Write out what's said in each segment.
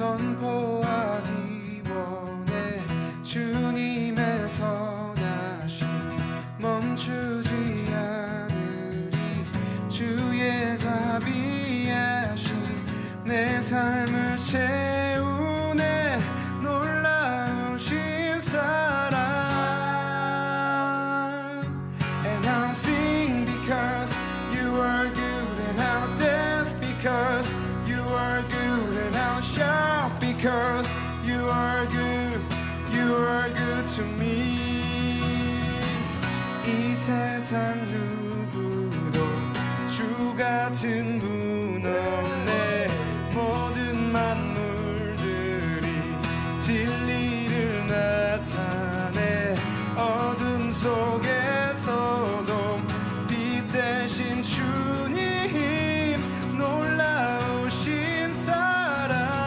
선포하기 원해. 주님의 선하심 멈추지 않으리. 주의 자비하심 내 삶을 채우네. 놀라우신 사랑. And I'll sing because you are good, and I'll dance because you are good, and I'll shout because you are good to me. 이 세상 누구도 주 같은 분 없네. 모든 만물들이 진리를 나타내. 어둠 속에서도 빛 대신 주님 놀라우신 사랑.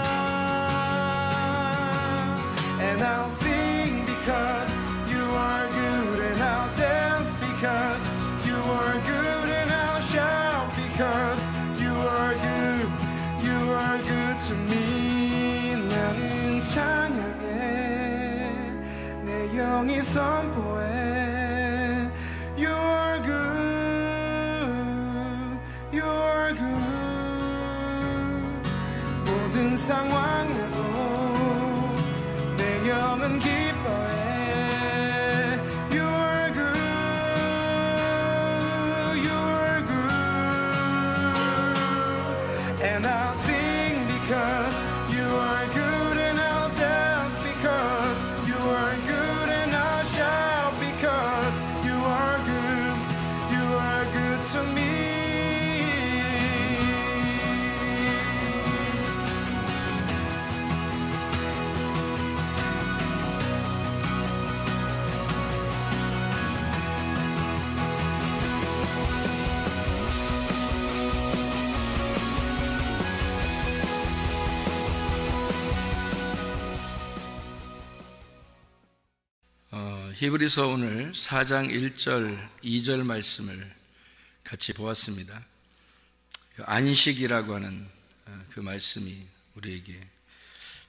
And I'll sing because you are good, and I'll dance because you are good, and I'll shout because you are good to me. 나는 찬양해, 내 영이 선포해. You are good, you are good. 모든 상황에도 내 영은 기뻐해. You are good, you are good. And I'll sing because you are good, and I'll dance because you are good, and I'll shout because you are good to me. 히브리서 오늘 4장 1절 2절 말씀을 같이 보았습니다. 안식이라고 하는 그 말씀이 우리에게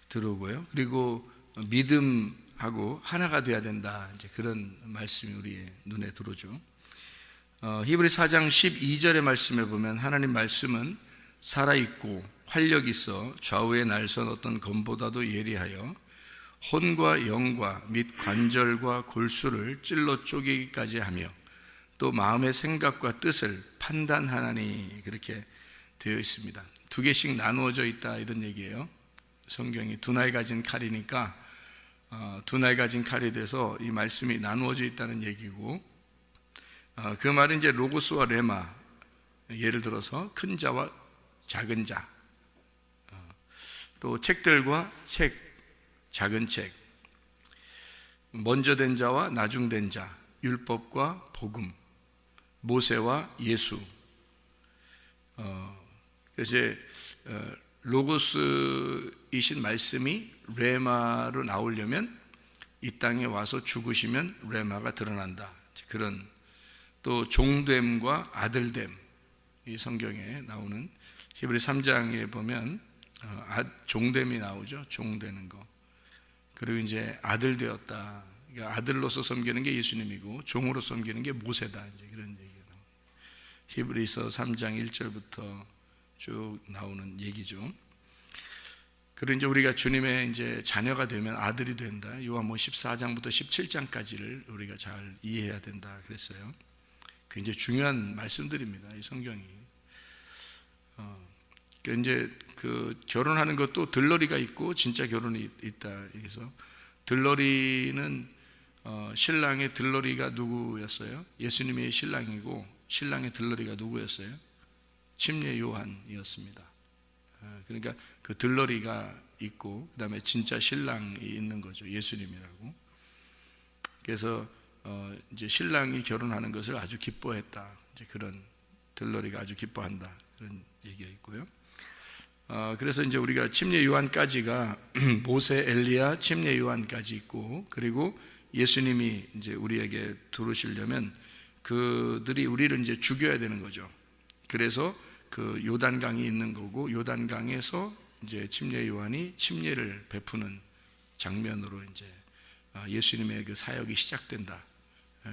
들어오고요. 그리고 믿음하고 하나가 되어야 된다, 이제 그런 말씀이 우리의 눈에 들어오죠. 히브리 4장 12절의 말씀에 보면 하나님 말씀은 살아있고 활력 있어 좌우에 날선 어떤 검보다도 예리하여 혼과 영과 및 관절과 골수를 찔러 쪼개기까지 하며 또 마음의 생각과 뜻을 판단하나니, 그렇게 되어 있습니다. 두 개씩 나누어져 있다, 이런 얘기예요. 성경이 두 날 가진 칼이니까 두 날 가진 칼이 돼서 이 말씀이 나누어져 있다는 얘기고, 그 말은 이제 로고스와 레마, 예를 들어서 큰 자와 작은 자, 또 책들과 책, 작은 책, 먼저 된 자와 나중된 자, 율법과 복음, 모세와 예수. 그래서 로고스이신 말씀이 레마로 나오려면 이 땅에 와서 죽으시면 레마가 드러난다. 그런, 또 종됨과 아들됨, 이 성경에 나오는 히브리 3장에 보면 종됨이 나오죠. 종되는 거. 그리고 이제 아들 되었다. 그러니까 아들로서 섬기는 게 예수님이고 종으로 섬기는 게 모세다, 이제 그런 얘기가 나옵니다. 히브리서 3장 1절부터 쭉 나오는 얘기죠. 그리고 이제 우리가 주님의 이제 자녀가 되면 아들이 된다. 요한복음 14장부터 17장까지를 우리가 잘 이해해야 된다 그랬어요. 굉장히 중요한 말씀들입니다, 이 성경이. 이제 그 결혼하는 것도 들러리가 있고 진짜 결혼이 있다. 그래서 들러리는 신랑의 들러리가 누구였어요? 예수님이 신랑이고 신랑의 들러리가 누구였어요? 침례 요한이었습니다. 그러니까 그 들러리가 있고 그 다음에 진짜 신랑이 있는 거죠. 예수님이라고. 그래서 이제 신랑이 결혼하는 것을 아주 기뻐했다. 이제 그런, 들러리가 아주 기뻐한다, 그런 얘기가 있고요. 그래서 이제 우리가 침례 요한까지가 모세, 엘리야, 침례 요한까지 있고, 그리고 예수님이 이제 우리에게 들어오시려면 그들이 우리를 이제 죽여야 되는 거죠. 그래서 그 요단강이 있는 거고, 요단강에서 이제 침례 요한이 침례를 베푸는 장면으로 이제 예수님의 그 사역이 시작된다.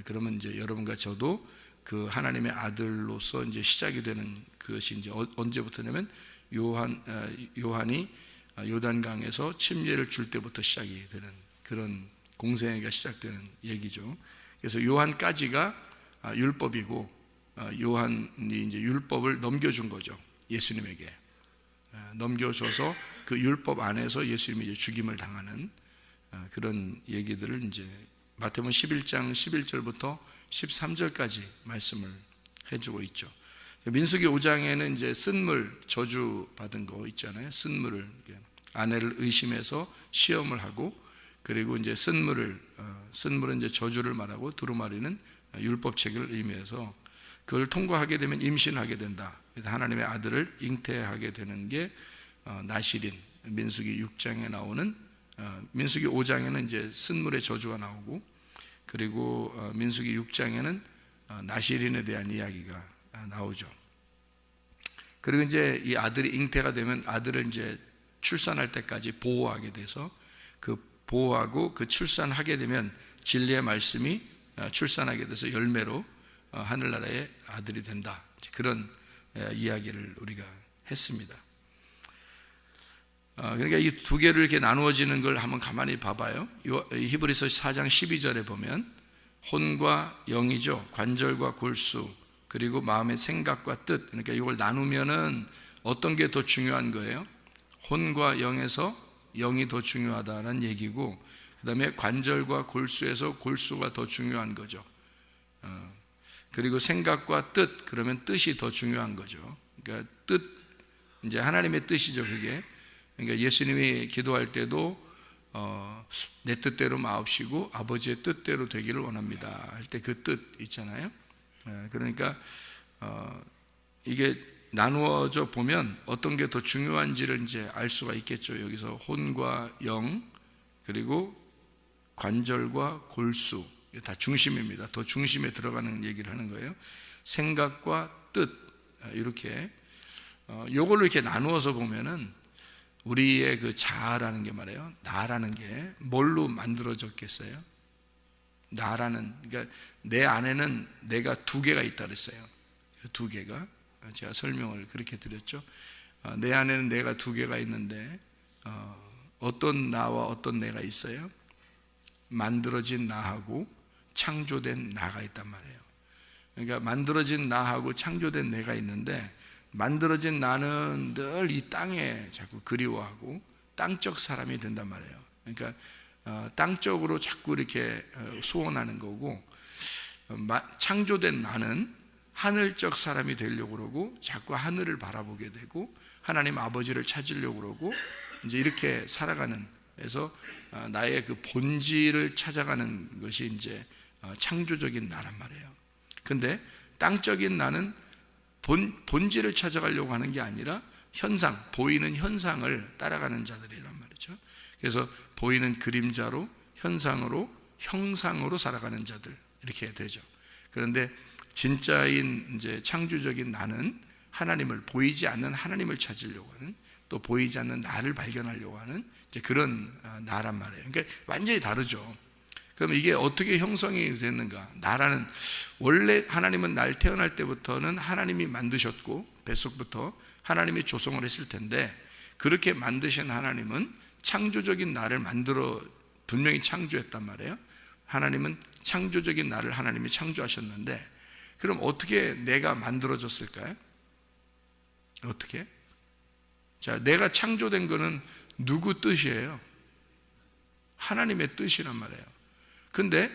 그러면 이제 여러분과 저도 그 하나님의 아들로서 이제 시작이 되는 그것이 이제 언제부터냐면 요한이 요단강에서 침례를 줄 때부터 시작이 되는 그런 공생애가 시작되는 얘기죠. 그래서 요한까지가 율법이고 요한이 이제 율법을 넘겨준 거죠. 예수님에게 넘겨줘서 그 율법 안에서 예수님이 이제 죽임을 당하는 그런 얘기들을 이제 마태복음 11장 11절부터 13절까지 말씀을 해주고 있죠. 민수기 5장에는 이제 쓴물 저주 받은 거 있잖아요. 쓴물을 아내를 의심해서 시험을 하고 그리고 이제 쓴물은 이제 저주를 말하고 두루마리는 율법책을 의미해서 그걸 통과하게 되면 임신하게 된다. 그래서 하나님의 아들을 잉태하게 되는 게 나실인 민수기 6장에 나오는 민수기 5장에는 이제 쓴물의 저주가 나오고 그리고 민수기 6장에는 나실인에 대한 이야기가 나오죠. 그리고 이제 이 아들이 잉태가 되면 아들을 이제 출산할 때까지 보호하게 돼서 그 보호하고 그 출산하게 되면 진리의 말씀이 출산하게 돼서 열매로 하늘나라의 아들이 된다. 그런 이야기를 우리가 했습니다. 그러니까 이 두 개로 이렇게 나누어지는 걸 한번 가만히 봐봐요. 히브리서 4장 12절에 보면 혼과 영이죠. 관절과 골수 그리고 마음의 생각과 뜻. 그러니까 이걸 나누면은 어떤 게 더 중요한 거예요? 혼과 영에서 영이 더 중요하다는 얘기고 그 다음에 관절과 골수에서 골수가 더 중요한 거죠. 그리고 생각과 뜻, 그러면 뜻이 더 중요한 거죠. 그러니까 뜻, 이제 하나님의 뜻이죠, 그게. 그러니까 예수님이 기도할 때도 내 뜻대로 마옵시고 아버지의 뜻대로 되기를 원합니다 할 때 그 뜻 있잖아요. 그러니까 이게 나누어져 보면 어떤 게 더 중요한지를 이제 알 수가 있겠죠. 여기서 혼과 영 그리고 관절과 골수 다 중심입니다. 더 중심에 들어가는 얘기를 하는 거예요. 생각과 뜻 이렇게 요걸로 이렇게 나누어서 보면은 우리의 그 자아라는 게 말이에요. 나라는 게 뭘로 만들어졌겠어요? 나라는 그러니까 내 안에는 내가 두 개가 있다 그랬어요. 두 개가 제가 설명을 그렇게 드렸죠. 내 안에는 내가 두 개가 있는데 어떤 나와 어떤 내가 있어요? 만들어진 나하고 창조된 나가 있단 말이에요. 그러니까 만들어진 나하고 창조된 내가 있는데 만들어진 나는 늘 이 땅에 자꾸 그리워하고 땅적 사람이 된단 말이에요. 그러니까 땅적으로 자꾸 이렇게 소원하는 거고 창조된 나는 하늘적 사람이 되려고 그러고 자꾸 하늘을 바라보게 되고 하나님 아버지를 찾으려고 그러고 이제 이렇게 살아가는 그래서 나의 그 본질을 찾아가는 것이 이제 창조적인 나란 말이에요. 근데 땅적인 나는 본질을 찾아가려고 하는 게 아니라 현상, 보이는 현상을 따라가는 자들이란 말이죠. 그래서 보이는 그림자로 현상으로 형상으로 살아가는 자들 이렇게 되죠. 그런데 진짜인 이제 창조적인 나는 하나님을 보이지 않는 하나님을 찾으려고 하는 또 보이지 않는 나를 발견하려고 하는 이제 그런 나란 말이에요. 그러니까 완전히 다르죠. 그럼 이게 어떻게 형성이 됐는가? 나라는 원래 하나님은 날 태어날 때부터는 하나님이 만드셨고 뱃속부터 하나님이 조성을 했을 텐데 그렇게 만드신 하나님은 창조적인 나를 만들어 분명히 창조했단 말이에요. 하나님은 창조적인 나를 하나님이 창조하셨는데 그럼 어떻게 내가 만들어졌을까요? 어떻게? 자, 내가 창조된 거는 누구 뜻이에요? 하나님의 뜻이란 말이에요. 근데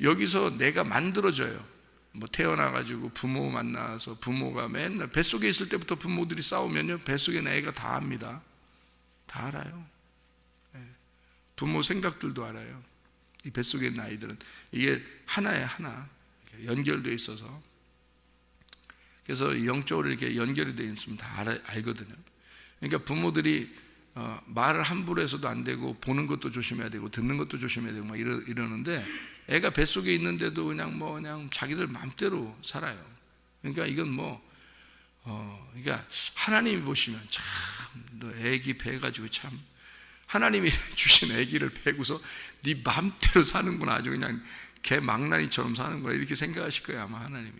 여기서 내가 만들어져요. 뭐 태어나가지고 부모 만나서 부모가 맨날 뱃속에 있을 때부터 부모들이 싸우면요 뱃속에 내 애가 다 압니다. 다 알아요. 부모 생각들도 알아요. 이 뱃속에 있는 아이들은 이게 하나에 하나 연결되어 있어서 그래서 영적으로 이렇게 연결이 되어 있으면 다 알거든요. 그러니까 부모들이 말을 함부로 해서도 안 되고 보는 것도 조심해야 되고 듣는 것도 조심해야 되고 막 이러는데 애가 뱃속에 있는데도 그냥 자기들 마음대로 살아요. 그러니까 이건 그러니까 하나님이 보시면 참 너 애기 배가지고 참 하나님이 주신 애기를 배고서 네 맘대로 사는구나, 아주 그냥 개 망나니처럼 사는구나, 이렇게 생각하실 거예요 아마 하나님이.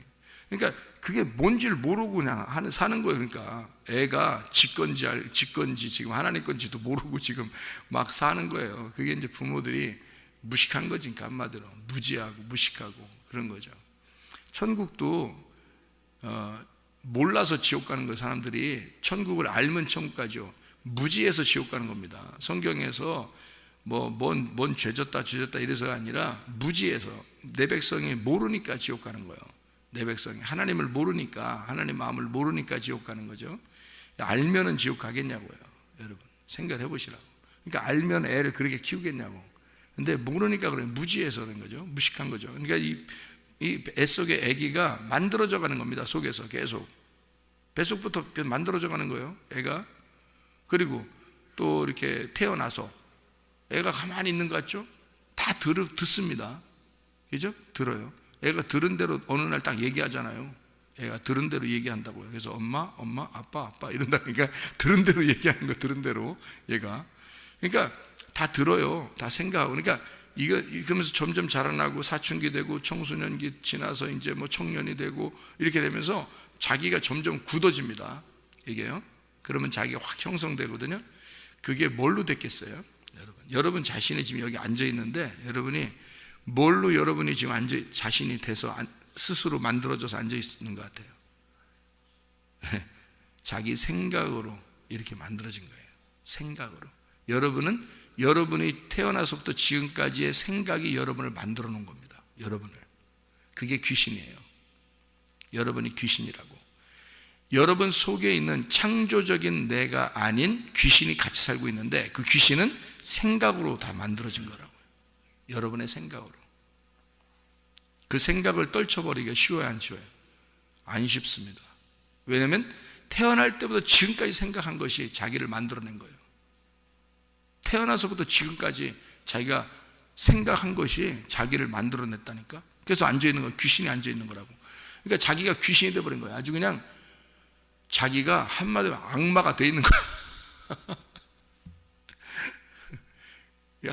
그러니까 그게 뭔지를 모르고 그냥 사는 거예요. 그러니까 애가 지 건지 지금 하나님 건지도 모르고 지금 막 사는 거예요. 그게 이제 부모들이 무식한 거지, 그러니까 한마디로 무지하고 무식하고 그런 거죠. 천국도 몰라서 지옥 가는 거예요. 사람들이 천국을 알면 천국 가죠. 무지해서 지옥 가는 겁니다. 성경에서 뭔 죄졌다 이래서가 아니라 무지해서, 내 백성이 모르니까 지옥 가는 거예요. 내 백성이 하나님을 모르니까, 하나님 마음을 모르니까 지옥 가는 거죠. 알면은 지옥 가겠냐고요. 여러분 생각해 보시라고. 그러니까 알면 애를 그렇게 키우겠냐고. 근데 모르니까 그래요. 무지해서 그런 거죠. 무식한 거죠. 그러니까 이 애 속의 아기가 만들어져 가는 겁니다. 속에서 계속 뱃속부터 만들어져 가는 거예요, 애가. 그리고 또 이렇게 태어나서 애가 가만히 있는 것 같죠? 다 듣습니다. 그죠? 들어요. 애가 들은 대로 어느 날 딱 얘기하잖아요. 애가 들은 대로 얘기한다고요. 그래서 엄마, 아빠 이런다. 그러니까 들은 대로 얘기하는 거, 들은 대로 얘가. 그러니까 다 들어요. 다 생각하고. 그러니까 그러면서 점점 자라나고 사춘기 되고 청소년기 지나서 이제 뭐 청년이 되고 이렇게 되면서 자기가 점점 굳어집니다. 이게요. 그러면 자기가 확 형성되거든요. 그게 뭘로 됐겠어요? 여러분 자신이 지금 여기 앉아 있는데, 여러분이 뭘로 여러분이 지금 자신이 돼서 스스로 만들어져서 앉아 있는 것 같아요? 자기 생각으로 이렇게 만들어진 거예요. 생각으로. 여러분이 태어나서부터 지금까지의 생각이 여러분을 만들어 놓은 겁니다. 여러분을. 그게 귀신이에요. 여러분이 귀신이라고. 여러분 속에 있는 창조적인 내가 아닌 귀신이 같이 살고 있는데, 그 귀신은 생각으로 다 만들어진 거라고요. 여러분의 생각으로. 그 생각을 떨쳐버리기가 쉬워요, 안 쉬워요? 안 쉽습니다. 왜냐하면 태어날 때부터 지금까지 생각한 것이 자기를 만들어낸 거예요. 태어나서부터 지금까지 자기가 생각한 것이 자기를 만들어냈다니까. 그래서 앉아있는 거예요. 귀신이 앉아있는 거라고. 그러니까 자기가 귀신이 돼버린 거예요. 아주 그냥 자기가 한마디로 악마가 돼 있는 거예요.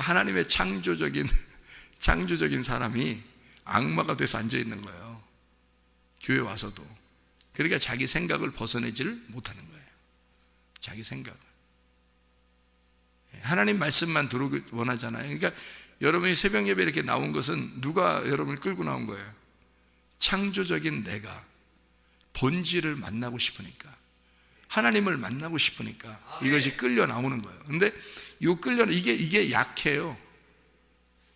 하나님의 창조적인 사람이 악마가 돼서 앉아있는 거예요. 교회 와서도. 그러니까 자기 생각을 벗어내지를 못하는 거예요. 자기 생각을. 하나님 말씀만 들어오길 원하잖아요. 그러니까 여러분이 새벽 예배 이렇게 나온 것은 누가 여러분을 끌고 나온 거예요? 창조적인 내가 본질을 만나고 싶으니까, 하나님을 만나고 싶으니까 이것이 끌려 나오는 거예요. 근데 이게 약해요.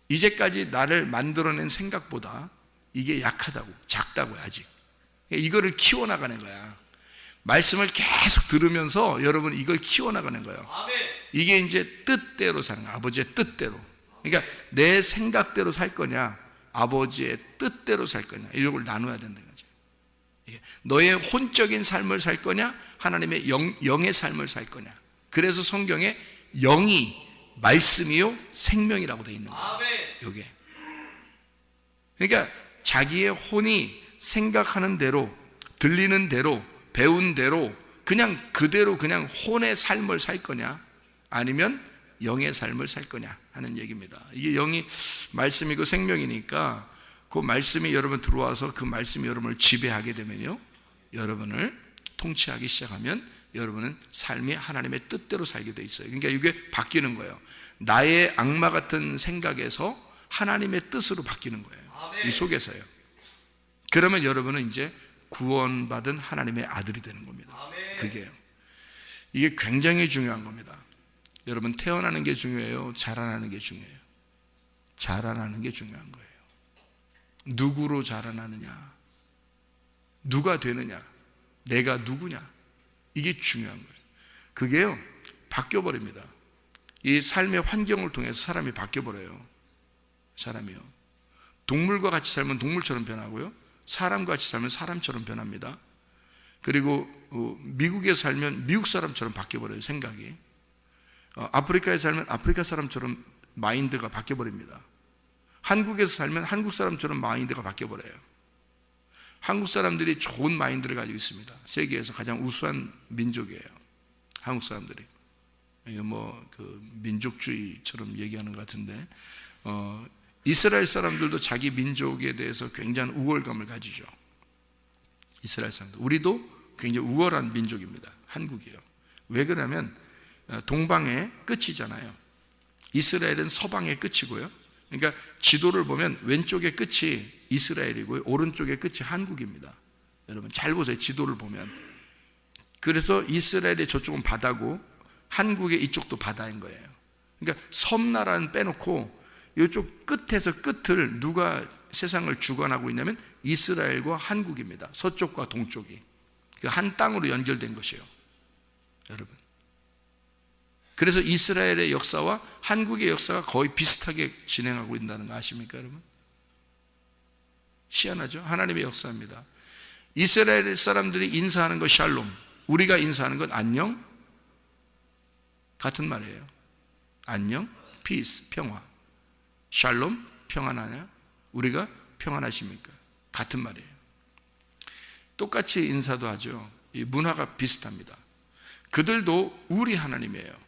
이제까지 나를 만들어낸 생각보다 이게 약하다고, 작다고요, 아직. 이거를 키워나가는 거야. 말씀을 계속 들으면서 여러분 이걸 키워나가는 거예요. 이게 이제 뜻대로 사는 거예요. 아버지의 뜻대로. 그러니까 내 생각대로 살 거냐, 아버지의 뜻대로 살 거냐, 이걸 나눠야 된다는 거죠. 너의 혼적인 삶을 살 거냐, 하나님의 영의 삶을 살 거냐. 그래서 성경에 영이 말씀이요 생명이라고 되어 있는 거예요. 이게. 그러니까 자기의 혼이 생각하는 대로, 들리는 대로, 배운 대로 그냥 그대로 그냥 혼의 삶을 살 거냐, 아니면 영의 삶을 살 거냐 하는 얘기입니다. 이게 영이 말씀이고 생명이니까 그 말씀이 여러분 들어와서 그 말씀이 여러분을 지배하게 되면요, 여러분을 통치하기 시작하면 여러분은 삶이 하나님의 뜻대로 살게 돼 있어요. 그러니까 이게 바뀌는 거예요. 나의 악마 같은 생각에서 하나님의 뜻으로 바뀌는 거예요. 이 속에서요. 그러면 여러분은 이제 구원받은 하나님의 아들이 되는 겁니다. 그게요. 이게 굉장히 중요한 겁니다. 여러분 태어나는 게 중요해요? 자라나는 게 중요해요? 자라나는 게 중요한 거예요. 누구로 자라나느냐, 누가 되느냐, 내가 누구냐, 이게 중요한 거예요. 그게요 바뀌어버립니다. 이 삶의 환경을 통해서 사람이 바뀌어버려요. 사람이요. 동물과 같이 살면 동물처럼 변하고요, 사람과 같이 살면 사람처럼 변합니다. 그리고 미국에 살면 미국 사람처럼 바뀌어버려요, 생각이. 아프리카에 살면 아프리카 사람처럼 마인드가 바뀌어버립니다. 한국에서 살면 한국 사람처럼 마인드가 바뀌어버려요. 한국 사람들이 좋은 마인드를 가지고 있습니다. 세계에서 가장 우수한 민족이에요. 한국 사람들이. 이게 그 민족주의처럼 얘기하는 것 같은데, 이스라엘 사람들도 자기 민족에 대해서 굉장한 우월감을 가지죠. 이스라엘 사람들. 우리도 굉장히 우월한 민족입니다. 한국이요. 왜 그러냐면 동방의 끝이잖아요. 이스라엘은 서방의 끝이고요. 그러니까 지도를 보면 왼쪽의 끝이 이스라엘이고요, 오른쪽의 끝이 한국입니다. 여러분 잘 보세요. 지도를 보면. 그래서 이스라엘의 저쪽은 바다고 한국의 이쪽도 바다인 거예요. 그러니까 섬나라는 빼놓고 이쪽 끝에서 끝을 누가 세상을 주관하고 있냐면 이스라엘과 한국입니다. 서쪽과 동쪽이 그 한 땅으로 연결된 것이에요, 여러분. 그래서 이스라엘의 역사와 한국의 역사가 거의 비슷하게 진행하고 있다는 거 아십니까, 여러분? 희한하죠? 하나님의 역사입니다. 이스라엘 사람들이 인사하는 것 샬롬, 우리가 인사하는 건 안녕, 같은 말이에요. 안녕, 피스, 평화. 샬롬, 평안하냐? 우리가 평안하십니까? 같은 말이에요. 똑같이 인사도 하죠. 이 문화가 비슷합니다. 그들도 우리 하나님이에요.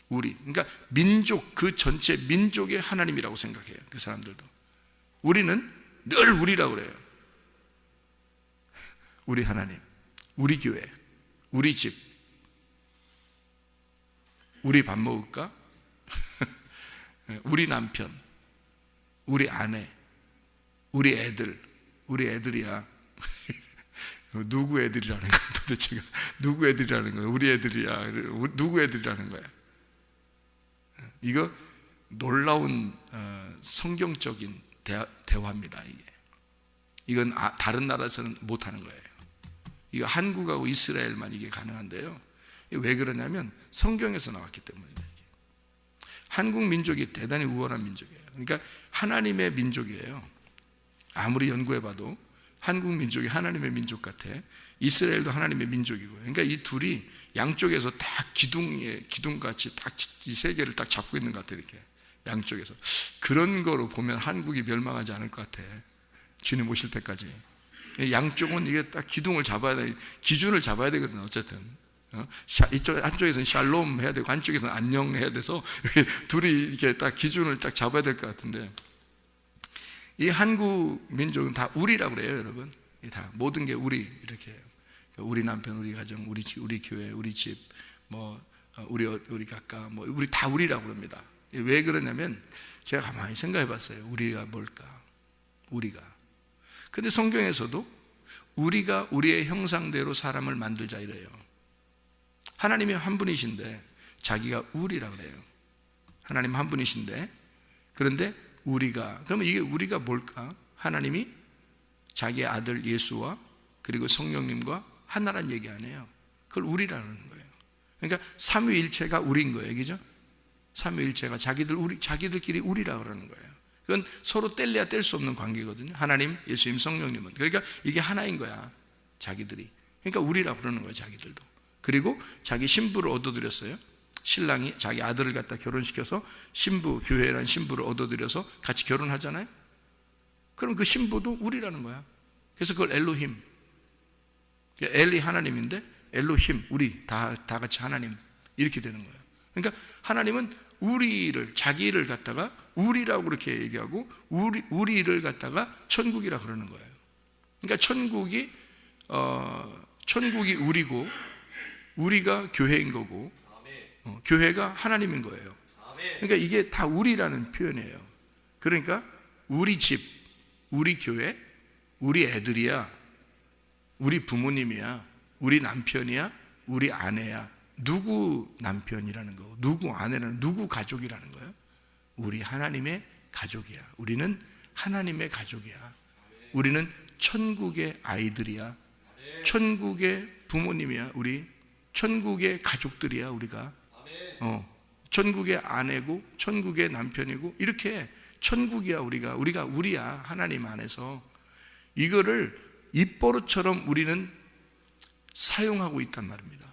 우리. 그러니까 민족, 그 전체 민족의 하나님이라고 생각해요. 그 사람들도. 우리는 늘 우리라고 그래요. 우리 하나님, 우리 교회, 우리 집, 우리 밥 먹을까? 우리 남편, 우리 아내, 우리 애들, 우리 애들이야. 누구 애들이라는 거야 도대체가? 누구 애들이라는 거야? 우리 애들이야. 누구 애들이라는 거야? 이거 놀라운 성경적인 대화입니다. 이건 다른 나라에서는 못하는 거예요. 이거 한국하고 이스라엘만 이게 가능한데요. 왜 그러냐면 성경에서 나왔기 때문입니다. 한국 민족이 대단히 우월한 민족이에요. 그러니까 하나님의 민족이에요. 아무리 연구해봐도 한국 민족이 하나님의 민족 같아. 이스라엘도 하나님의 민족이고요. 그러니까 이 둘이 양쪽에서 다 기둥같이 딱 이 세계를 딱 잡고 있는 것 같아. 이렇게 양쪽에서. 그런 거로 보면 한국이 멸망하지 않을 것 같아. 주님 오실 때까지. 양쪽은 이게 딱 기둥을 잡아야 돼. 기준을 잡아야 되거든. 어쨌든 이쪽 한쪽에서는 샬롬 해야 되고 한쪽에서는 안녕 해야 돼서 둘이 이렇게 딱 기준을 딱 잡아야 될 것 같은데, 이 한국 민족은 다 우리라고 그래요, 여러분. 다 모든 게 우리 이렇게 해요. 우리 남편, 우리 가정, 우리 교회, 우리 집, 우리 각각 우리 다 우리라고 그럽니다. 왜 그러냐면 제가 가만히 생각해봤어요. 우리가 뭘까? 우리가. 근데 성경에서도 우리가 우리의 형상대로 사람을 만들자 이래요. 하나님이 한 분이신데 자기가 우리라고 그래요. 하나님 한 분이신데, 그런데 우리가, 그러면 이게 우리가 뭘까? 하나님이 자기의 아들 예수와 그리고 성령님과 하나란 얘기 아니에요. 그걸 우리라는 거예요. 그러니까 삼위일체가 우리인 거예요, 그죠? 삼위일체가 자기들끼리 우리라고 그러는 거예요. 그건 서로 뗄래야 뗄 수 없는 관계거든요. 하나님, 예수님, 성령님은. 그러니까 이게 하나인 거야, 자기들이. 그러니까 우리라고 그러는 거예요, 자기들도. 그리고 자기 신부를 얻어들였어요. 신랑이 자기 아들을 갖다 결혼시켜서 신부, 교회라는 신부를 얻어들여서 같이 결혼하잖아요. 그럼 그 신부도 우리라는 거야. 그래서 그걸 엘로힘, 엘리 하나님인데 엘로힘, 우리 다 같이 하나님, 이렇게 되는 거예요. 그러니까 하나님은 우리를, 자기를 갖다가 우리라고 그렇게 얘기하고 우리를 갖다가 천국이라 그러는 거예요. 그러니까 천국이 우리고 우리가 교회인 거고 교회가 하나님인 거예요. 그러니까 이게 다 우리라는 표현이에요. 그러니까 우리 집, 우리 교회, 우리 애들이야, 우리 부모님이야, 우리 남편이야, 우리 아내야. 누구 남편이라는 거, 누구 아내라는, 누구 가족이라는 거예요? 우리 하나님의 가족이야. 우리는 하나님의 가족이야. 우리는 천국의 아이들이야. 천국의 부모님이야. 우리 천국의 가족들이야. 우리가 천국의 아내고 천국의 남편이고, 이렇게 천국이야. 우리가 우리야. 하나님 안에서. 이거를 입버릇처럼 우리는 사용하고 있단 말입니다.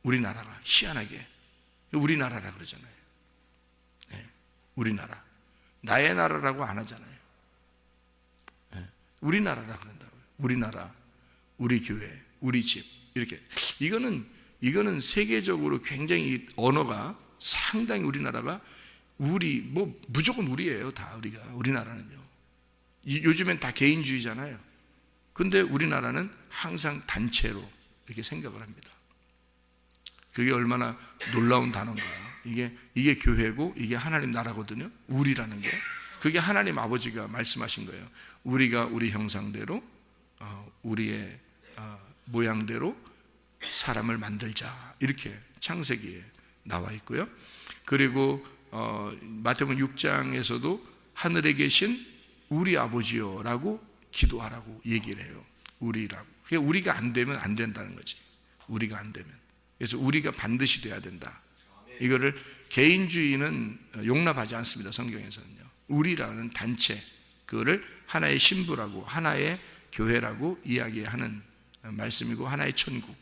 우리나라가 희한하게 우리나라라 그러잖아요. 네, 우리나라. 나의 나라라고 안 하잖아요. 네, 우리나라라 그런다고요. 우리나라, 우리 교회, 우리 집 이렇게 이거는 세계적으로 굉장히 언어가 상당히 우리나라가 무조건 우리예요. 다 우리나라는요. 요즘엔 다 개인주의잖아요. 근데 우리나라는 항상 단체로 이렇게 생각을 합니다. 그게 얼마나 놀라운 단어인가. 이게 교회고 이게 하나님 나라거든요. 우리라는 게 그게 하나님 아버지가 말씀하신 거예요. 우리가 우리 형상대로 우리의 모양대로 사람을 만들자 이렇게 창세기에 나와 있고요. 그리고 마태복음 6장에서도 하늘에 계신 우리 아버지요라고 기도하라고 얘기를 해요. 우리라고. 우리가 안 되면 안 된다는 거지. 우리가 안 되면. 그래서 우리가 반드시 돼야 된다. 이거를 개인주의는 용납하지 않습니다. 성경에서는요. 우리라는 단체, 그거를 하나의 신부라고, 하나의 교회라고 이야기하는 말씀이고, 하나의 천국,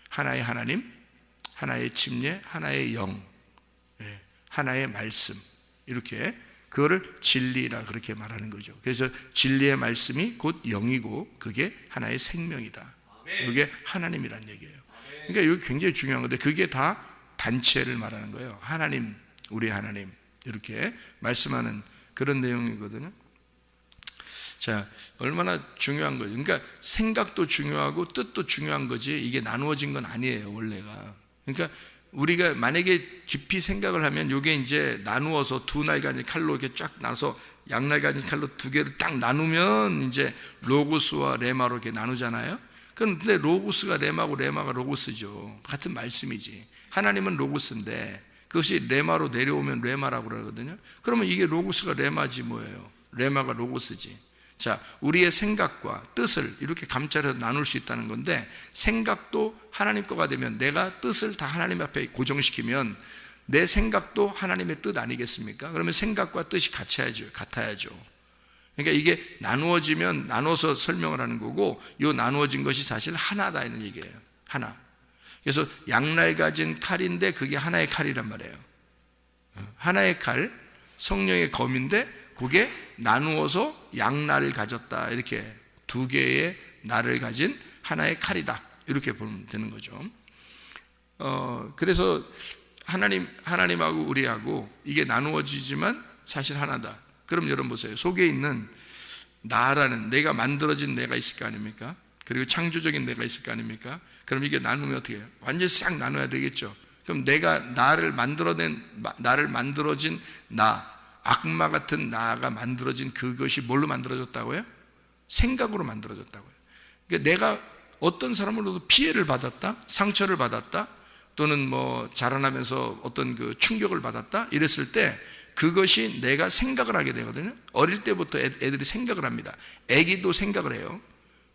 하나의 하나님, 하나의 침례, 하나의 영, 하나의 말씀, 이렇게 그거를 진리라 그렇게 말하는 거죠. 그래서 진리의 말씀이 곧 영이고 그게 하나의 생명이다. 그게 하나님이란 얘기예요. 그러니까 이거 굉장히 중요한 건데 그게 다 단체를 말하는 거예요. 하나님, 우리 하나님 이렇게 말씀하는 그런 내용이거든요. 자, 얼마나 중요한 거죠. 그러니까 생각도 중요하고 뜻도 중요한 거지 이게 나누어진 건 아니에요, 원래가. 그러니까 우리가 만약에 깊이 생각을 하면 이게 이제 나누어서 두 날가지 칼로 이렇게 쫙 나눠서 양날가지 칼로 두 개를 딱 나누면 이제 로고스와 레마로 이렇게 나누잖아요. 그런데 로고스가 레마고 레마가 로고스죠. 같은 말씀이지. 하나님은 로고스인데 그것이 레마로 내려오면 레마라고 그러거든요. 그러면 이게 로고스가 레마지 뭐예요? 레마가 로고스지. 자, 우리의 생각과 뜻을 이렇게 감찰해서 나눌 수 있다는 건데 생각도 하나님 거가 되면 내가 뜻을 다 하나님 앞에 고정시키면 내 생각도 하나님의 뜻 아니겠습니까? 그러면 생각과 뜻이 같아야죠. 그러니까 이게 나누어지면 나눠서 설명을 하는 거고 이 나누어진 것이 사실 하나다 이런 얘기예요. 하나. 그래서 양날 가진 칼인데 그게 하나의 칼이란 말이에요. 하나의 칼, 성령의 검인데 그게 나누어서 양날을 가졌다. 이렇게 두 개의 날을 가진 하나의 칼이다. 이렇게 보면 되는 거죠. 그래서 하나님하고 우리하고 이게 나누어지지만 사실 하나다. 그럼 여러분 보세요. 속에 있는 나라는 내가 만들어진 내가 있을 거 아닙니까? 그리고 창조적인 내가 있을 거 아닙니까? 그럼 이게 나누면 어떻게 해요? 완전히 싹 나눠야 되겠죠. 그럼 내가 나를 만들어진 나, 악마 같은 나가 만들어진 그것이 뭘로 만들어졌다고요? 생각으로 만들어졌다고요. 그러니까 내가 어떤 사람으로도 피해를 받았다, 상처를 받았다, 또는 자라나면서 어떤 그 충격을 받았다 이랬을 때 그것이 내가 생각을 하게 되거든요. 어릴 때부터 애들이 생각을 합니다. 애기도 생각을 해요.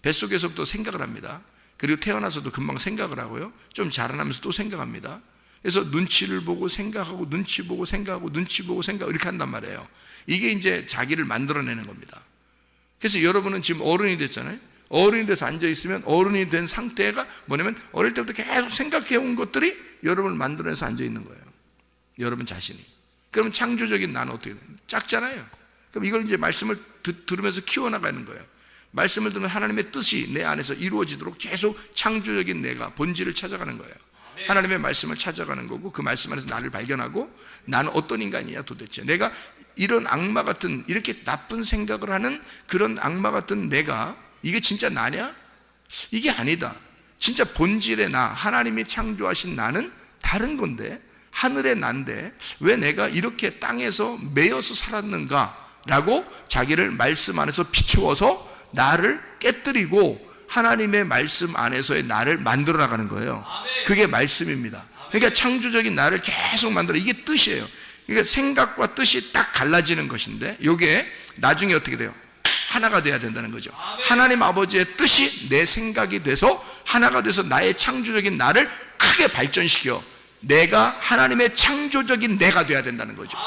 뱃속에서부터 생각을 합니다. 그리고 태어나서도 금방 생각을 하고요. 좀 자라나면서 또 생각합니다. 그래서 눈치를 보고 생각하고 눈치 보고 생각하고 눈치 보고 생각 이렇게 한단 말이에요. 이게 이제 자기를 만들어내는 겁니다. 그래서 여러분은 지금 어른이 됐잖아요. 어른이 돼서 앉아있으면 어른이 된 상태가 뭐냐면 어릴 때부터 계속 생각해온 것들이 여러분을 만들어내서 앉아있는 거예요. 여러분 자신이. 그러면 창조적인 나는 어떻게 돼요? 작잖아요. 그럼 이걸 이제 말씀을 들으면서 키워나가는 거예요. 말씀을 들으면 하나님의 뜻이 내 안에서 이루어지도록 계속 창조적인 내가 본질을 찾아가는 거예요. 하나님의 말씀을 찾아가는 거고 그 말씀 안에서 나를 발견하고 나는 어떤 인간이냐 도대체 내가 이런 악마 같은 이렇게 나쁜 생각을 하는 그런 악마 같은 내가 이게 진짜 나냐? 이게 아니다. 진짜 본질의 나 하나님이 창조하신 나는 다른 건데 하늘의 난데 왜 내가 이렇게 땅에서 매여서 살았는가 라고 자기를 말씀 안에서 비추어서 나를 깨뜨리고 하나님의 말씀 안에서의 나를 만들어 나가는 거예요. 그게 말씀입니다. 그러니까 창조적인 나를 계속 만들어. 이게 뜻이에요. 그러니까 생각과 뜻이 딱 갈라지는 것인데 이게 나중에 어떻게 돼요? 하나가 돼야 된다는 거죠. 하나님 아버지의 뜻이 내 생각이 돼서 하나가 돼서 나의 창조적인 나를 크게 발전시켜 내가 하나님의 창조적인 내가 돼야 된다는 거죠.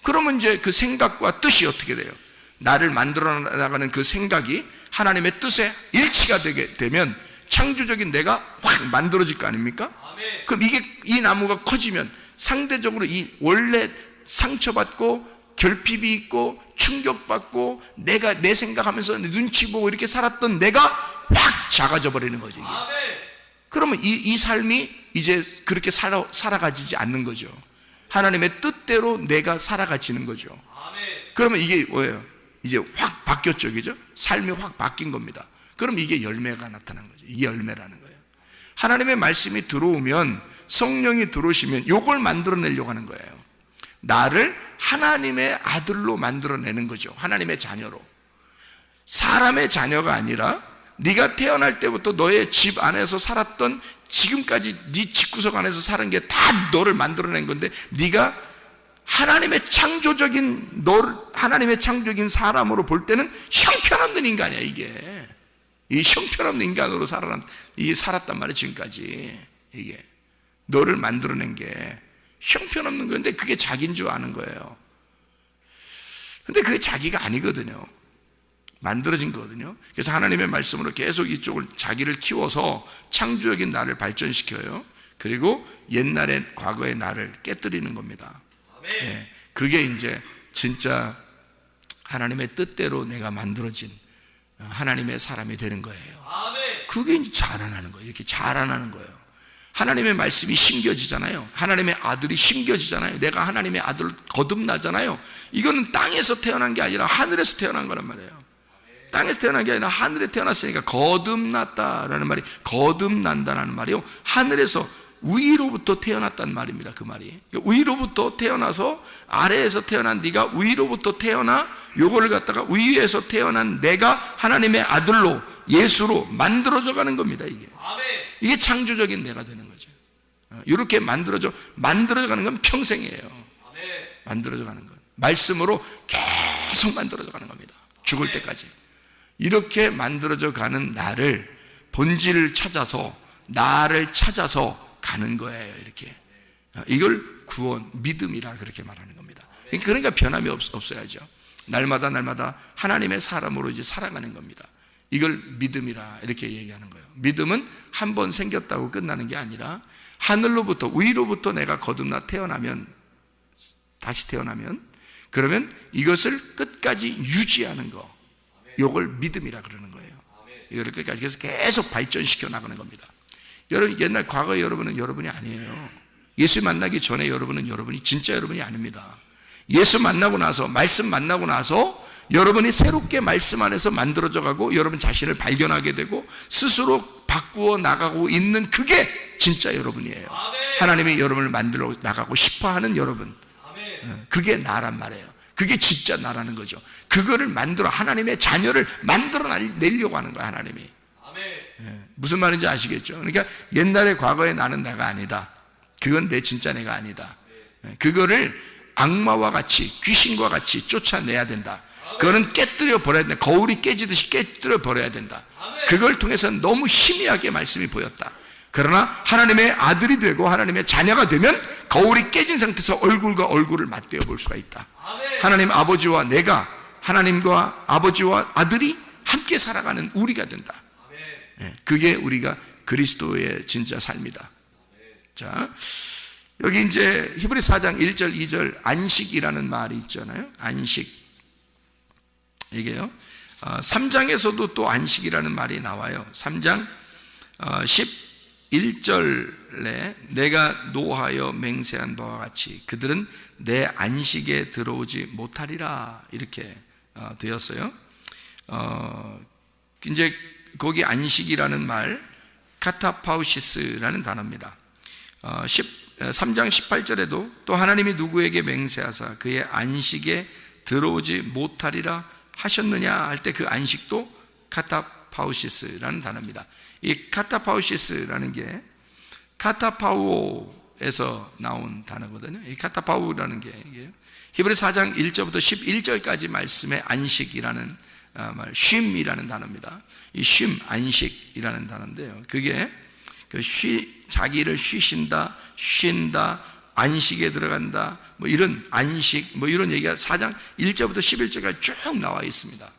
그러면 이제 그 생각과 뜻이 어떻게 돼요? 나를 만들어 나가는 그 생각이 하나님의 뜻에 일치가 되게 되면 창조적인 내가 확 만들어질 거 아닙니까? 그럼 이 나무가 커지면 상대적으로 이 원래 상처받고 결핍이 있고 충격받고 내가 내 생각하면서 눈치 보고 이렇게 살았던 내가 확 작아져 버리는 거죠. 그러면 이 삶이 이제 그렇게 살아가지지 않는 거죠. 하나님의 뜻대로 내가 살아가지는 거죠. 그러면 이게 뭐예요? 이제 확 바뀌었죠, 그죠? 삶이 확 바뀐 겁니다. 그럼 이게 열매가 나타난 거죠. 이게 열매라는 거예요. 하나님의 말씀이 들어오면, 성령이 들어오시면 이걸 만들어내려고 하는 거예요. 나를 하나님의 아들로 만들어내는 거죠. 하나님의 자녀로. 사람의 자녀가 아니라 네가 태어날 때부터 너의 집 안에서 살았던, 지금까지 네 집구석 안에서 사는 게 다 너를 만들어낸 건데, 네가 하나님의 창조적인 하나님의 창조적인 사람으로 볼 때는 형편없는 인간이야. 이게 이 형편없는 인간으로 살았단 말이야. 지금까지 이게 너를 만들어낸 게 형편없는 건데 그게 자기인 줄 아는 거예요. 근데 그게 자기가 아니거든요. 만들어진 거거든요. 그래서 하나님의 말씀으로 계속 이쪽을, 자기를 키워서 창조적인 나를 발전시켜요. 그리고 옛날의, 과거의 나를 깨뜨리는 겁니다. 네, 그게 이제 진짜 하나님의 뜻대로 내가 만들어진 하나님의 사람이 되는 거예요. 그게 이제 자라나는 거예요. 이렇게 자라나는 거예요. 하나님의 말씀이 심겨지잖아요. 하나님의 아들이 심겨지잖아요. 내가 하나님의 아들로 거듭나잖아요. 이거는 땅에서 태어난 게 아니라 하늘에서 태어난 거란 말이에요. 땅에서 태어난 게 아니라 하늘에 태어났으니까 거듭났다라는 말이, 거듭난다라는 말이요, 하늘에서 위로부터 태어났단 말입니다. 그 말이 위로부터 태어나서, 아래에서 태어난 네가 위로부터 태어나 요거를 갖다가 위에서 태어난 내가 하나님의 아들로, 예수로 만들어져 가는 겁니다. 이게 창조적인 내가 되는 거죠. 이렇게 만들어져 가는 건 평생이에요. 만들어져 가는 건 말씀으로 계속 만들어져 가는 겁니다. 죽을 때까지. 이렇게 만들어져 가는 나를, 본질을 찾아서, 나를 찾아서 가는 거예요. 이렇게. 이걸 구원, 믿음이라 그렇게 말하는 겁니다. 그러니까 변함이 없어야죠. 날마다 하나님의 사람으로 이제 살아가는 겁니다. 이걸 믿음이라 이렇게 얘기하는 거예요. 믿음은 한 번 생겼다고 끝나는 게 아니라, 하늘로부터, 위로부터 내가 거듭나 다시 태어나면, 그러면 이것을 끝까지 유지하는 거, 이걸 믿음이라 그러는 거예요. 이걸 끝까지 계속 발전시켜 나가는 겁니다. 여러분, 옛날 과거의 여러분은 여러분이 아니에요. 예수 만나기 전에 여러분은 진짜 여러분이 아닙니다. 예수 만나고 나서, 말씀 만나고 나서 여러분이 새롭게 말씀 안에서 만들어져 가고 여러분 자신을 발견하게 되고 스스로 바꾸어 나가고 있는, 그게 진짜 여러분이에요. 하나님이 여러분을 만들어 나가고 싶어 하는 여러분, 그게 나란 말이에요. 그게 진짜 나라는 거죠. 그거를 하나님의 자녀를 만들어 내려고 하는 거야, 하나님이. 무슨 말인지 아시겠죠? 그러니까 옛날의, 과거의 나는 내가 아니다. 그건 진짜 내가 아니다. 그거를 악마와 같이, 귀신과 같이 쫓아내야 된다. 그거는 깨뜨려 버려야 된다. 거울이 깨지듯이 깨뜨려 버려야 된다. 그걸 통해서 너무 희미하게 말씀이 보였다. 그러나 하나님의 아들이 되고 하나님의 자녀가 되면 거울이 깨진 상태에서 얼굴과 얼굴을 맞대어 볼 수가 있다. 하나님 아버지와 내가, 하나님과 아버지와 아들이 함께 살아가는 우리가 된다. 그게 우리가 그리스도의 진짜 삶이다. 자, 여기 이제 히브리 4장 1절 2절 안식이라는 말이 있잖아요. 안식. 이게요, 3장에서도 또 안식이라는 말이 나와요. 3장 11절에 내가 노하여 맹세한 바와 같이 그들은 내 안식에 들어오지 못하리라, 이렇게 되었어요. 이제 거기 안식이라는 말, 카타파우시스라는 단어입니다. 3장 18절에도 또 하나님이 누구에게 맹세하사 그의 안식에 들어오지 못하리라 하셨느냐 할 때, 그 안식도 카타파우시스라는 단어입니다. 이 카타파우시스라는 게 카타파우에서 나온 단어거든요. 이 카타파우라는 게 히브리 4장 1절부터 11절까지 말씀의 안식이라는 말, 쉼이라는 단어입니다. 이 쉼, 안식이라는 단어인데요, 그게 자기를 쉬신다, 쉰다, 안식에 들어간다, 뭐 이런 안식, 뭐 이런 얘기가 4장 1절부터 11절까지 쭉 나와 있습니다.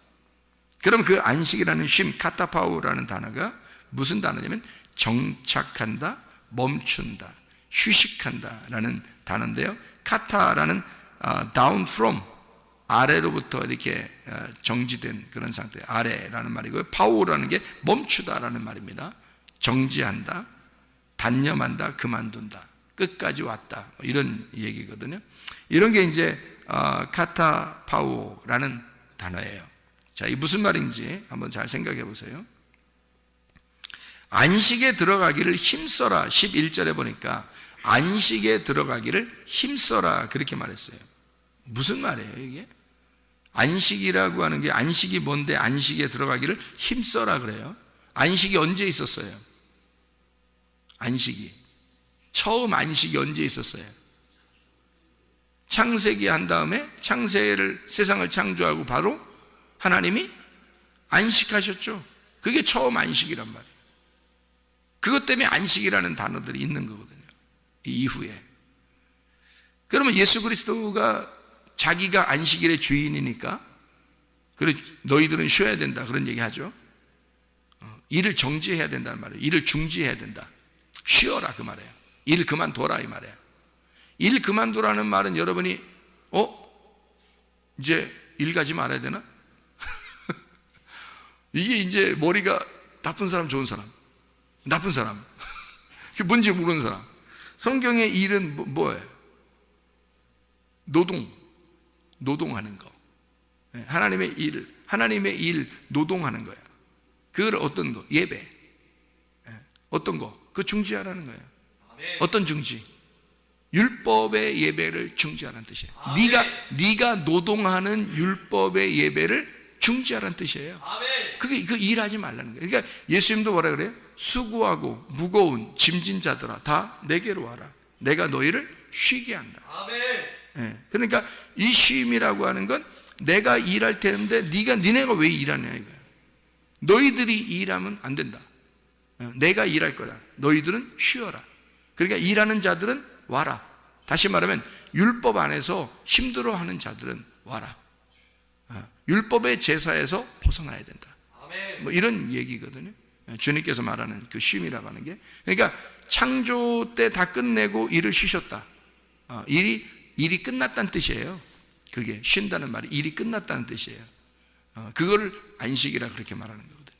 그럼 그 안식이라는 쉼, 카타파우라는 단어가 무슨 단어냐면 정착한다, 멈춘다, 휴식한다 라는 단어인데요, 카타라는 down from, 아래로부터 이렇게 정지된 그런 상태, 아래라는 말이고요. 파우라는 게 멈추다라는 말입니다. 정지한다, 단념한다, 그만둔다, 끝까지 왔다, 이런 얘기거든요. 이런 게 이제 카타파우라는 단어예요. 자, 이 무슨 말인지 한번 잘 생각해 보세요. 안식에 들어가기를 힘써라. 11절에 보니까 안식에 들어가기를 힘써라 그렇게 말했어요. 무슨 말이에요 이게? 안식이라고 하는 게, 안식이 뭔데 안식에 들어가기를 힘써라 그래요? 안식이 언제 있었어요? 안식이 처음 안식이 언제 있었어요? 창세기 한 다음에 창세를, 세상을 창조하고 바로 하나님이 안식하셨죠. 그게 처음 안식이란 말이에요. 그것 때문에 안식이라는 단어들이 있는 거거든요, 이 이후에. 그러면 예수 그리스도가 자기가 안식일의 주인이니까, 그래 너희들은 쉬어야 된다 그런 얘기 하죠. 일을 정지해야 된다는 말이에요. 일을 중지해야 된다. 쉬어라 그 말이에요. 일 그만둬라 이 말이에요. 일 그만두라는 말은 여러분이 이제 일 가지 말아야 되나? 이게 이제 머리가 나쁜 사람, 좋은 사람, 나쁜 사람, 그게 뭔지 모르는 사람. 성경의 일은 뭐예요? 노동하는 거. 하나님의 일 노동하는 거야. 그걸 어떤 거? 예배. 어떤 거? 그 중지하라는 거예요. 어떤 중지? 율법의 예배를 중지하라는 뜻이에요. 네가 노동하는 율법의 예배를 중지하라는 뜻이에요. 그게 그 일하지 말라는 거예요. 그러니까 예수님도 뭐라 그래요? 수고하고 무거운 짐진 자들아 다 내게로 와라. 내가 너희를 쉬게 한다. 그러니까 이 쉼이라고 하는 건 내가 일할 텐데 니네가 왜 일하냐 이거야. 너희들이 일하면 안 된다. 내가 일할 거라. 너희들은 쉬어라. 그러니까 일하는 자들은 와라. 다시 말하면 율법 안에서 힘들어하는 자들은 와라. 율법의 제사에서 벗어나야 된다. 뭐 이런 얘기거든요. 주님께서 말하는 그 쉼이라고 하는 게, 그러니까 창조 때 다 끝내고 일을 쉬셨다. 일이 끝났다는 뜻이에요. 그게 쉰다는 말이 일이 끝났다는 뜻이에요. 그걸 안식이라 그렇게 말하는 거거든요.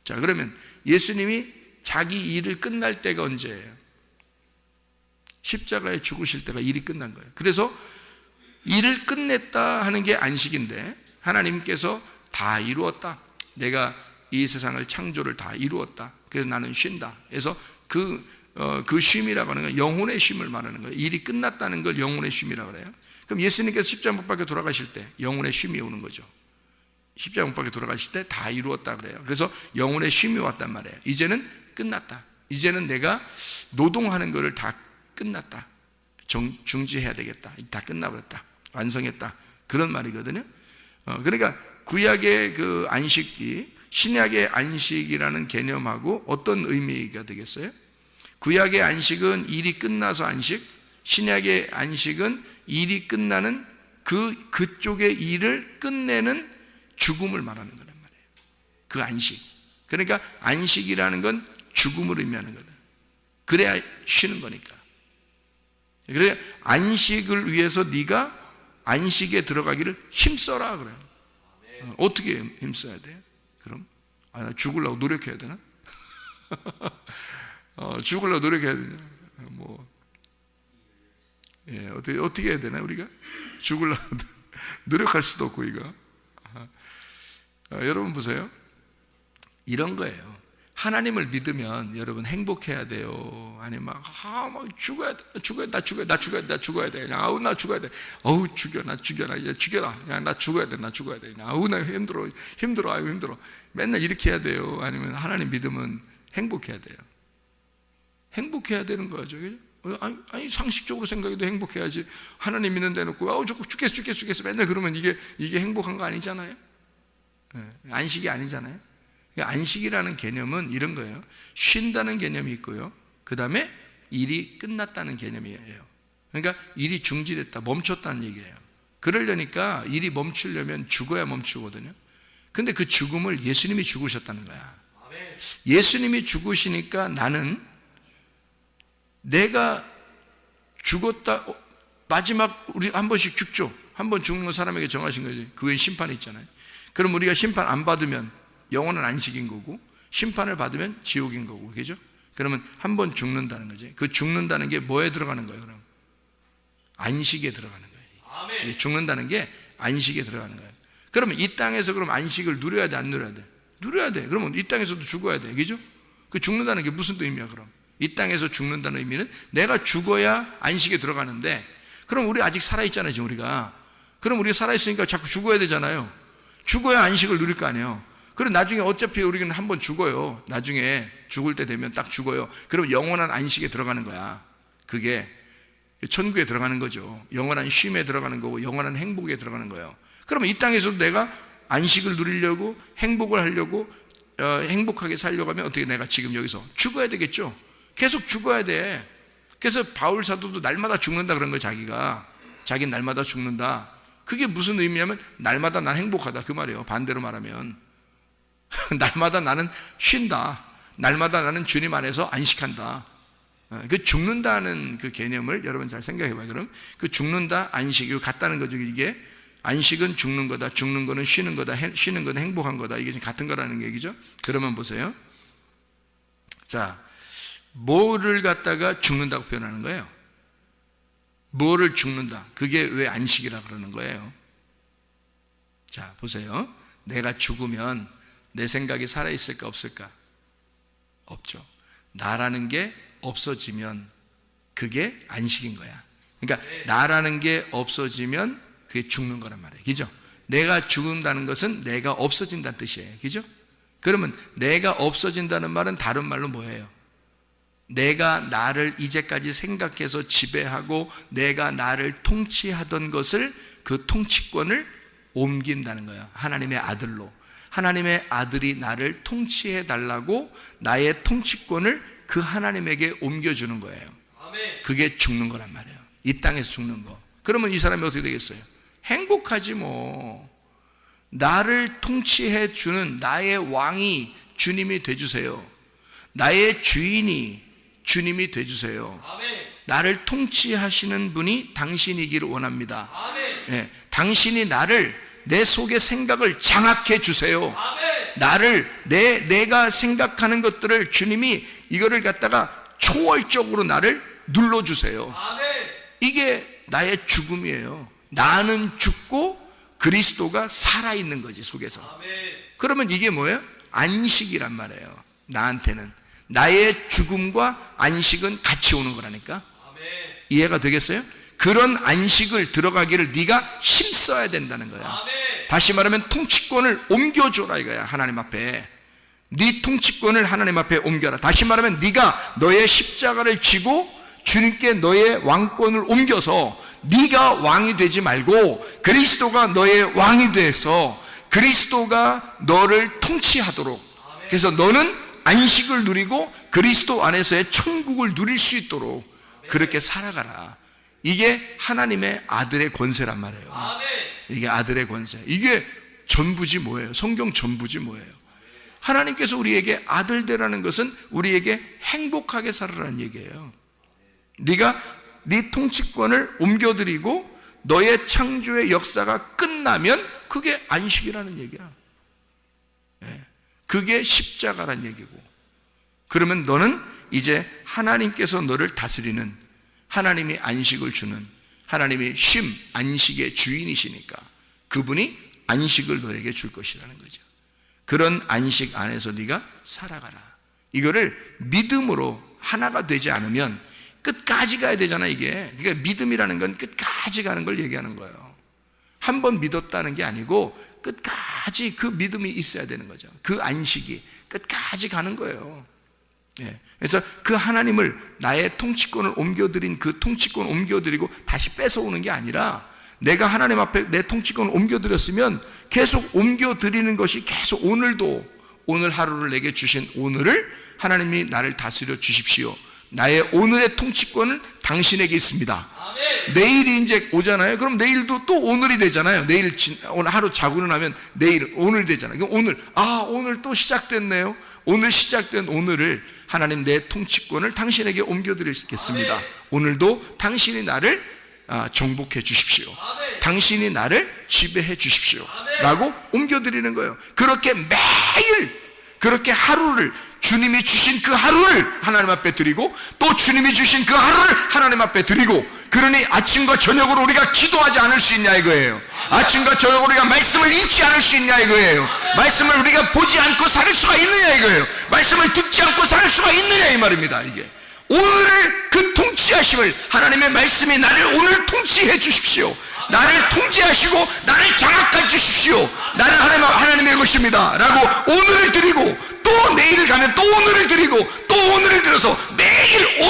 자, 그러면 예수님이 자기 일을 끝날 때가 언제예요? 십자가에 죽으실 때가 일이 끝난 거예요. 그래서 일을 끝냈다 하는 게 안식인데, 하나님께서 다 이루었다. 내가 이 세상을 창조를 다 이루었다. 그래서 나는 쉰다. 그래서 그 쉼이라고 하는 건 영혼의 쉼을 말하는 거예요. 일이 끝났다는 걸 영혼의 쉼이라고 그래요. 그럼 예수님께서 십자가 못 박혀 돌아가실 때 영혼의 쉼이 오는 거죠. 십자가 못 박혀 돌아가실 때 다 이루었다 그래요. 그래서 영혼의 쉼이 왔단 말이에요. 이제는 끝났다. 이제는 내가 노동하는 거를 다 끝났다. 중지해야 되겠다. 다 끝나버렸다. 완성했다. 그런 말이거든요. 그러니까 구약의 그 안식이 신약의 안식이라는 개념하고 어떤 의미가 되겠어요? 구약의 안식은 일이 끝나서 안식, 신약의 안식은 일이 끝나는 그쪽의 일을 끝내는 죽음을 말하는 거란 말이에요. 그 안식. 그러니까 안식이라는 건 죽음을 의미하는 거다. 그래야 쉬는 거니까. 그래서 안식을 위해서 네가 안식에 들어가기를 힘써라 그래요. 어떻게 힘써야 돼요? 그럼 나 죽으려고 노력해야 되나? 죽으려고 노력해야 되냐? 어떻게 해야 되나 우리가? 죽으려고 노력할 수도 없고 이거. 여러분 보세요. 이런 거예요. 하나님을 믿으면 여러분 행복해야 돼요. 아니면 막 죽어야 돼. 나 죽어야 돼. 그냥 나 죽어야 돼. 죽여라. 그냥 나 죽어야 돼. 나 힘들어. 힘들어. 맨날 이렇게 해야 돼요. 아니면 하나님 믿으면 행복해야 돼요. 행복해야 되는 거죠. 아니 상식적으로 생각해도 행복해야지. 하나님 믿는 데 놓고 죽겠어 맨날 그러면 이게 행복한 거 아니잖아요. 안식이 아니잖아요. 안식이라는 개념은 이런 거예요. 쉰다는 개념이 있고요. 그 다음에 일이 끝났다는 개념이에요. 그러니까 일이 중지됐다, 멈췄다는 얘기예요. 그러려니까 일이 멈추려면 죽어야 멈추거든요. 근데 그 죽음을 예수님이 죽으셨다는 거야. 예수님이 죽으시니까 나는 내가 죽었다, 마지막 우리 한 번씩 죽죠. 한 번 죽는 건 사람에게 정하신 거지. 그 외엔 심판이 있잖아요. 그럼 우리가 심판 안 받으면 영원한 안식인 거고, 심판을 받으면 지옥인 거고, 그죠? 그러면 한 번 죽는다는 거지. 그 죽는다는 게 뭐에 들어가는 거예요? 그럼 안식에 들어가는 거예요. 아멘. 죽는다는 게 안식에 들어가는 거예요. 그러면 이 땅에서 그럼 안식을 누려야 돼, 안 누려야 돼? 누려야 돼. 그러면 이 땅에서도 죽어야 돼, 그죠? 그 죽는다는 게 무슨 의미야? 그럼 이 땅에서 죽는다는 의미는 내가 죽어야 안식에 들어가는데, 그럼 우리 아직 살아있잖아요, 지금 우리가. 그럼 우리가 살아있으니까 자꾸 죽어야 되잖아요. 죽어야 안식을 누릴 거 아니에요. 그럼 나중에 어차피 우리는 한번 죽어요. 나중에 죽을 때 되면 딱 죽어요. 그럼 영원한 안식에 들어가는 거야. 그게 천국에 들어가는 거죠. 영원한 쉼에 들어가는 거고, 영원한 행복에 들어가는 거예요. 그러면 이 땅에서도 내가 안식을 누리려고, 행복을 하려고, 행복하게 살려고 하면 어떻게, 내가 지금 여기서 죽어야 되겠죠. 계속 죽어야 돼. 그래서 바울 사도도 날마다 죽는다 그런 거예요. 자기는 날마다 죽는다. 그게 무슨 의미냐면 날마다 난 행복하다 그 말이에요. 반대로 말하면 날마다 나는 쉰다. 날마다 나는 주님 안에서 안식한다. 그 죽는다는 그 개념을 여러분 잘 생각해 봐요. 그럼 그 죽는다, 안식, 이거 같다는 거죠. 이게 안식은 죽는 거다, 죽는 거는 쉬는 거다, 쉬는 거는 행복한 거다. 이게 같은 거라는 얘기죠. 그러면 보세요. 자, 뭐를 갖다가 죽는다고 표현하는 거예요? 뭐를 죽는다? 그게 왜 안식이라 그러는 거예요? 자, 보세요. 내가 죽으면 내 생각이 살아있을까 없을까? 없죠. 나라는 게 없어지면 그게 안식인 거야. 그러니까 나라는 게 없어지면 그게 죽는 거란 말이에요. 그죠? 내가 죽는다는 것은 내가 없어진다는 뜻이에요. 그죠? 그러면 내가 없어진다는 말은 다른 말로 뭐예요? 내가 나를 이제까지 생각해서 지배하고 내가 나를 통치하던 것을, 그 통치권을 옮긴다는 거예요. 하나님의 아들로. 하나님의 아들이 나를 통치해 달라고 나의 통치권을 그 하나님에게 옮겨주는 거예요. 그게 죽는 거란 말이에요. 이 땅에서 죽는 거. 그러면 이 사람이 어떻게 되겠어요? 행복하지 뭐. 나를 통치해 주는 나의 왕이 주님이 돼주세요. 나의 주인이 주님이 돼주세요. 나를 통치하시는 분이 당신이기를 원합니다. 네, 당신이 나를, 내 속의 생각을 장악해 주세요. 나를, 내가 생각하는 것들을 주님이 이거를 갖다가 초월적으로 나를 눌러주세요. 이게 나의 죽음이에요. 나는 죽고 그리스도가 살아있는 거지, 속에서. 그러면 이게 뭐예요? 안식이란 말이에요. 나한테는 나의 죽음과 안식은 같이 오는 거라니까. 이해가 되겠어요? 그런 안식을 들어가기를 네가 힘써야 된다는 거야. 다시 말하면 통치권을 옮겨줘라 이거야. 하나님 앞에 네 통치권을 하나님 앞에 옮겨라. 다시 말하면 네가 너의 십자가를 지고 주님께 너의 왕권을 옮겨서 네가 왕이 되지 말고 그리스도가 너의 왕이 돼서 그리스도가 너를 통치하도록, 그래서 너는 안식을 누리고 그리스도 안에서의 천국을 누릴 수 있도록 그렇게 살아가라. 이게 하나님의 아들의 권세란 말이에요. 이게 아들의 권세. 이게 전부지 뭐예요? 성경 전부지 뭐예요? 하나님께서 우리에게 아들 되라는 것은 우리에게 행복하게 살아라는 얘기예요. 네가 네 통치권을 옮겨드리고 너의 창조의 역사가 끝나면 그게 안식이라는 얘기야. 그게 십자가란 얘기고. 그러면 너는 이제 하나님께서 너를 다스리는, 하나님이 안식을 주는, 하나님이 쉼, 안식의 주인이시니까 그분이 안식을 너에게 줄 것이라는 거죠. 그런 안식 안에서 네가 살아가라. 이거를 믿음으로 하나가 되지 않으면 끝까지 가야 되잖아, 이게. 그러니까 믿음이라는 건 끝까지 가는 걸 얘기하는 거예요. 한 번 믿었다는 게 아니고 끝까지 그 믿음이 있어야 되는 거죠. 그 안식이 끝까지 가는 거예요. 그래서 그 하나님을, 나의 통치권을 옮겨드린 그 통치권을 옮겨드리고 다시 뺏어오는 게 아니라, 내가 하나님 앞에 내 통치권을 옮겨드렸으면 계속 옮겨드리는 것이 계속, 오늘도, 오늘 하루를 내게 주신 오늘을 하나님이 나를 다스려 주십시오. 나의 오늘의 통치권은 당신에게 있습니다. 내일이 이제 오잖아요. 그럼 내일도 또 오늘이 되잖아요. 오늘 하루 자고 일어나면 내일, 오늘이 되잖아요. 그럼 오늘, 오늘 또 시작됐네요. 오늘 시작된 오늘을 하나님, 내 통치권을 당신에게 옮겨드리겠습니다. 오늘도 당신이 나를 정복해 주십시오. 당신이 나를 지배해 주십시오. 라고 옮겨드리는 거예요. 그렇게 매일 그렇게 하루를, 주님이 주신 그 하루를 하나님 앞에 드리고, 또 주님이 주신 그 하루를 하나님 앞에 드리고, 그러니 아침과 저녁으로 우리가 기도하지 않을 수 있냐 이거예요. 아침과 저녁으로 우리가 말씀을 읽지 않을 수 있냐 이거예요. 말씀을 우리가 보지 않고 살 수가 있느냐 이거예요. 말씀을 듣지 않고 살 수가 있느냐 이 말입니다. 이게 오늘을 그 통치하심을, 하나님의 말씀이 나를 오늘 통치해 주십시오. 나를 통제하시고 나를 장악해 주십시오. 나는 하나님의 것입니다 라고 오늘을 드리고, 또 내일을 가면 또 오늘을 드리고, 또 오늘을 들어서 매일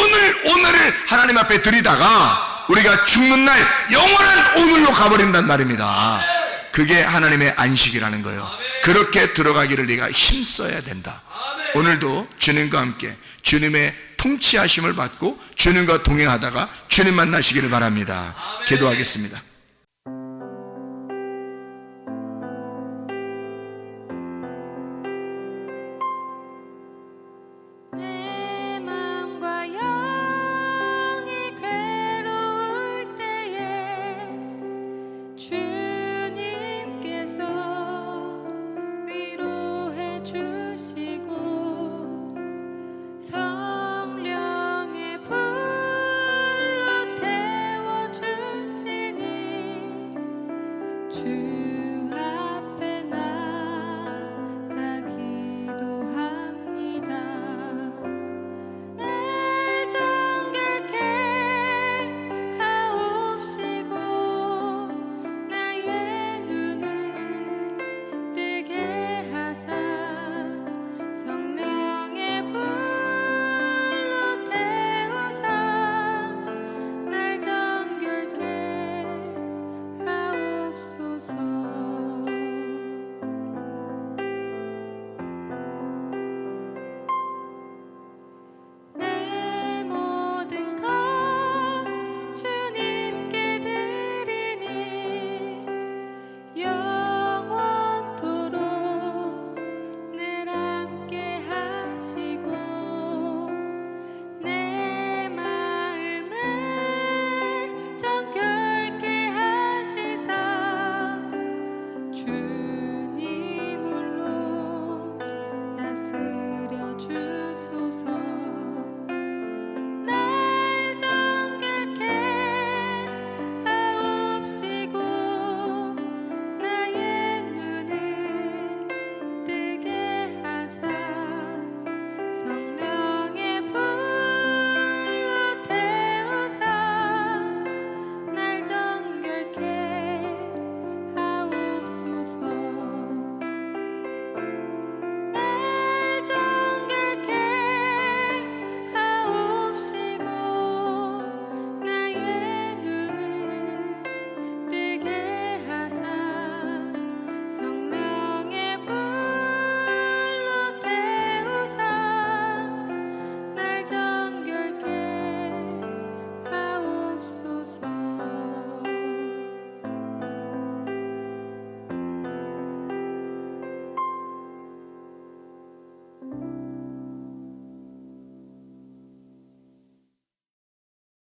오늘을 하나님 앞에 드리다가 우리가 죽는 날 영원한 오늘로 가버린단 말입니다. 그게 하나님의 안식이라는 거예요. 그렇게 들어가기를 네가 힘써야 된다. 오늘도 주님과 함께 주님의 통치하심을 받고 주님과 동행하다가 주님 만나시기를 바랍니다. 기도하겠습니다.